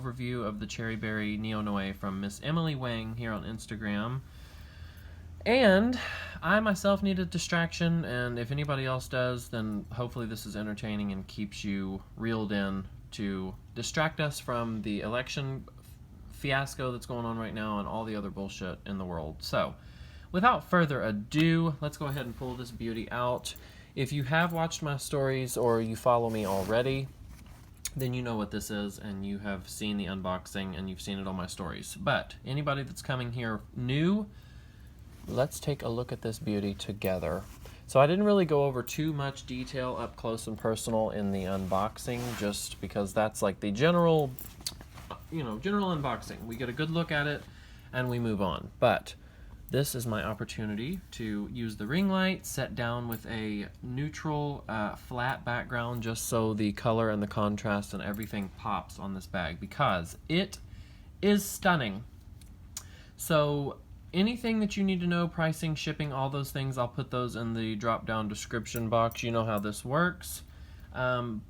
overview of the Cherry Berry Neo Noe from Miss Emily Wang here on Instagram. And I myself need a distraction, and if anybody else does, then hopefully this is entertaining and keeps you reeled in to distract us from the election fiasco that's going on right now and all the other bullshit in the world. So, without further ado, let's go ahead and pull this beauty out. If you have watched my stories or you follow me already, then you know what this is and you have seen the unboxing and you've seen it on my stories. But anybody that's coming here new, let's take a look at this beauty together. So I didn't really go over too much detail up close and personal in the unboxing, just because that's like the general unboxing. We get a good look at it and we move on. But this is my opportunity to use the ring light, set down with a neutral flat background just so the color and the contrast and everything pops on this bag, because it is stunning. So anything that you need to know, pricing, shipping, all those things, I'll put those in the drop-down description box. You know how this works.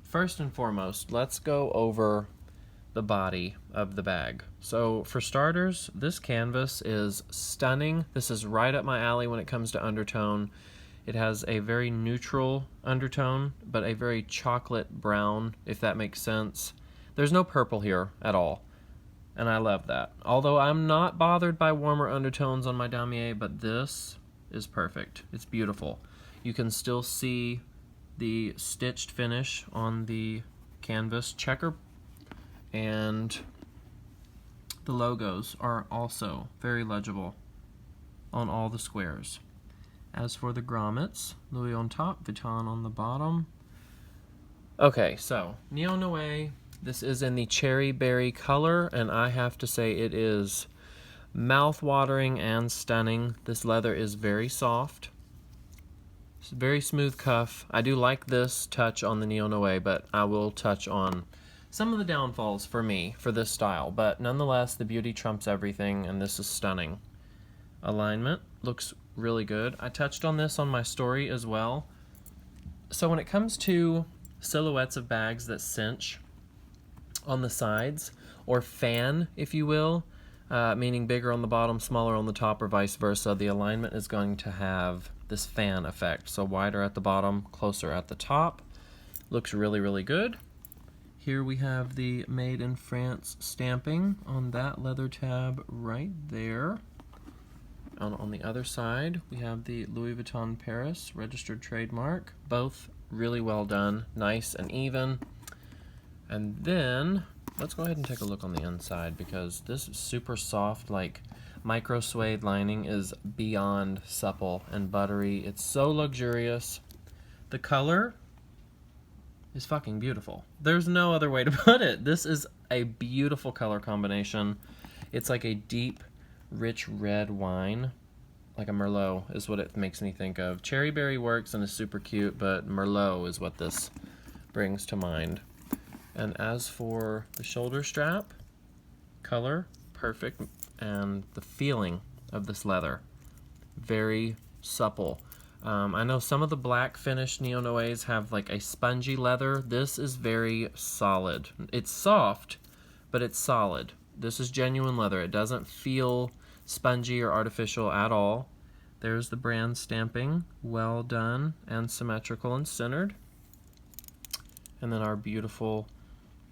First and foremost, let's go over the body of the bag. So for starters, this canvas is stunning. This is right up my alley when it comes to undertone. It has a very neutral undertone, but a very chocolate brown, if that makes sense. There's no purple here at all, and I love that. Although I'm not bothered by warmer undertones on my Damier, but this is perfect. It's beautiful. You can still see the stitched finish on the canvas checker, and the logos are also very legible on all the squares. As for the grommets, Louis on top, Vuitton on the bottom. Okay, so Neo Noe, this is in the cherry berry color, and I have to say it is mouth-watering and stunning. This leather is very soft. It's a very smooth cuff. I do like this touch on the Neo Noe, but I will touch on some of the downfalls for me for this style, but nonetheless the beauty trumps everything, and this is stunning. Alignment looks really good. I touched on this on my story as well. So when it comes to silhouettes of bags that cinch on the sides, or fan if you will, meaning bigger on the bottom, smaller on the top, or vice versa, the alignment is going to have this fan effect. So wider at the bottom, closer at the top. Looks really, really good. Here we have the Made in France stamping on that leather tab right there. And on the other side, we have the Louis Vuitton Paris registered trademark. Both really well done, nice and even. And then, let's go ahead and take a look on the inside, because this super soft, like micro suede lining is beyond supple and buttery. It's so luxurious. The color is fucking beautiful. There's no other way to put it. This is a beautiful color combination. It's like a deep, rich red wine. Like a Merlot is what it makes me think of. Cherry berry works and is super cute, but Merlot is what this brings to mind. And as for the shoulder strap, color, perfect, and the feeling of this leather, very supple. I know some of the black finished Neo Noes have like a spongy leather. This is very solid. It's soft, but it's solid. This is genuine leather. It doesn't feel spongy or artificial at all. There's the brand stamping, well done and symmetrical and centered. And then our beautiful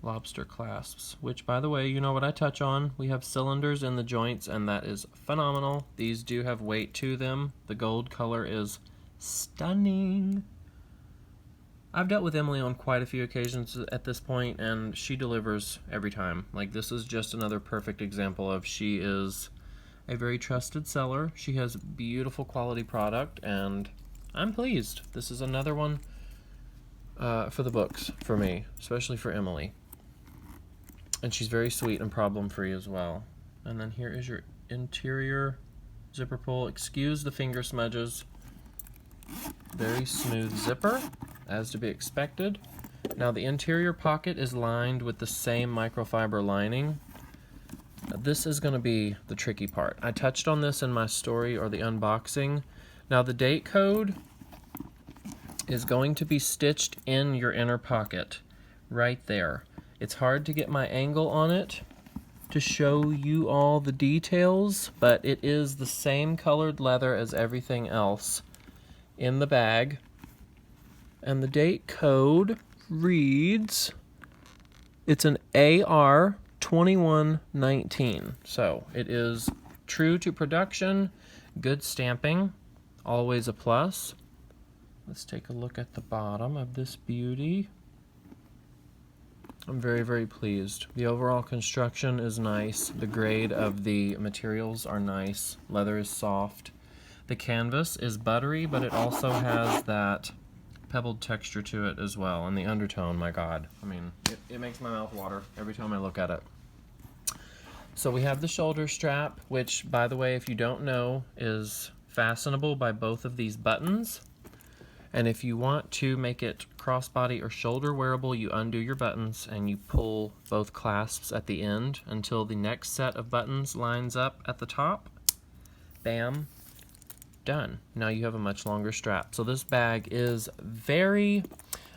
lobster clasps, which, by the way, you know what I touch on. We have cylinders in the joints, and that is phenomenal. These do have weight to them. The gold color is stunning. I've dealt with Emily on quite a few occasions at this point, and she delivers every time. Like, this is just another perfect example of she is a very trusted seller. She has beautiful quality product, and I'm pleased. This is another one for the books for me, especially for Emily. And she's very sweet and problem-free as well. And then here is your interior zipper pull. Excuse the finger smudges. Very smooth zipper, as to be expected. Now the interior pocket is lined with the same microfiber lining. This is going to be the tricky part. I touched on this in my story or the unboxing. Now the date code is going to be stitched in your inner pocket, right there. It's hard to get my angle on it, to show you all the details, but it is the same colored leather as everything else in the bag. And the date code reads, it's an AR 2119. So it is true to production, good stamping, always a plus. Let's take a look at the bottom of this beauty. I'm very, very pleased. The overall construction is nice. The grade of the materials are nice. Leather is soft. The canvas is buttery, but it also has that pebbled texture to it as well. And the undertone, my God. I mean, it makes my mouth water every time I look at it. So we have the shoulder strap, which, by the way, if you don't know, is fastenable by both of these buttons. And if you want to make it crossbody or shoulder wearable, you undo your buttons and you pull both clasps at the end until the next set of buttons lines up at the top. Bam, done. Now you have a much longer strap. So this bag is very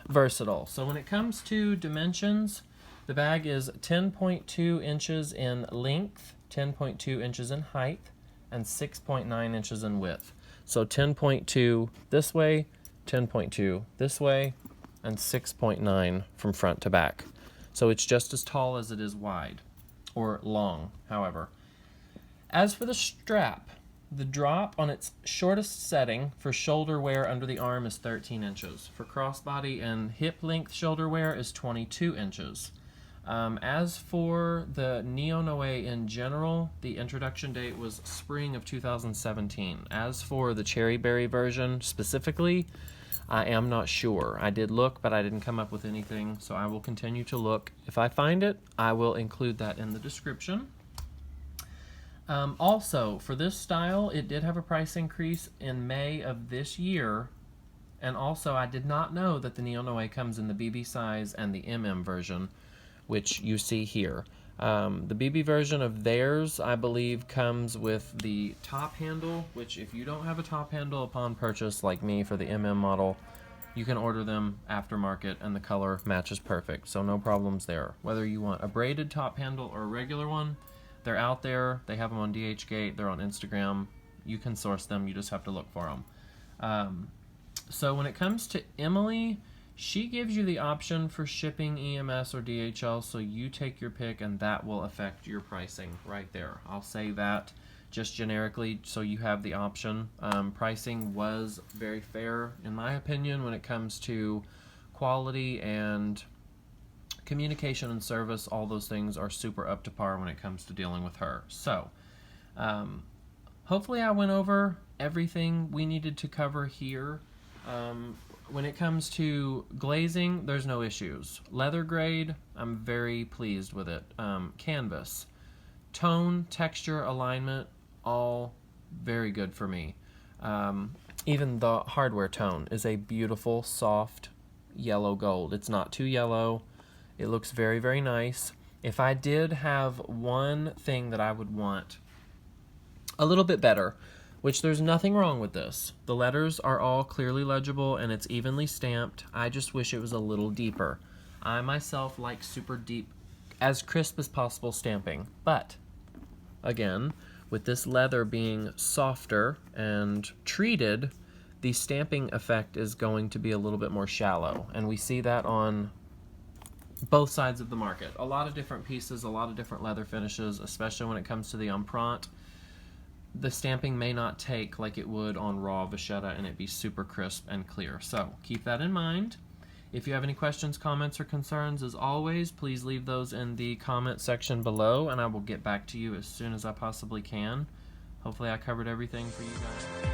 versatile. So when it comes to dimensions, the bag is 10.2 inches in length, 10.2 inches in height, and 6.9 inches in width. So 10.2 this way, 10.2 this way, and 6.9 from front to back. So it's just as tall as it is wide, or long, however. As for the strap, the drop on its shortest setting for shoulder wear under the arm is 13 inches. For crossbody and hip length shoulder wear is 22 inches. As for the Neo Noe in general, the introduction date was spring of 2017. As for the Cherry Berry version specifically, I am not sure. I did look, but I didn't come up with anything, so I will continue to look. If I find it, I will include that in the description. Also, for this style, it did have a price increase in May of this year. And also, I did not know that the Neo Noe comes in the BB size and the MM version, which you see here. The BB version of theirs, I believe, comes with the top handle, which if you don't have a top handle upon purchase, like me for the MM model, you can order them aftermarket and the color matches perfect, so no problems there. Whether you want a braided top handle or a regular one, they're out there. They have them on DHgate, they're on Instagram. You can source them, you just have to look for them. So when it comes to Emily, she gives you the option for shipping EMS or DHL, so you take your pick and that will affect your pricing right there. I'll say that just generically so you have the option. Pricing was very fair in my opinion when it comes to quality and communication and service. All those things are super up to par when it comes to dealing with her. So hopefully I went over everything we needed to cover here. When it comes to glazing, there's no issues. Leather grade, I'm very pleased with it. Canvas, tone, texture, alignment, all very good for me. Even the hardware tone is a beautiful, soft yellow gold. It's not too yellow. It looks very, very nice. If I did have one thing that I would want a little bit better, which there's nothing wrong with this. The letters are all clearly legible and it's evenly stamped. I just wish it was a little deeper. I myself like super deep, as crisp as possible stamping. But, again, with this leather being softer and treated, the stamping effect is going to be a little bit more shallow. And we see that on both sides of the market. A lot of different pieces, a lot of different leather finishes, especially when it comes to the Empreinte. The stamping may not take like it would on raw vachetta and it'd be super crisp and clear. So keep that in mind. If you have any questions, comments, or concerns, as always, please leave those in the comment section below and I will get back to you as soon as I possibly can. Hopefully I covered everything for you guys.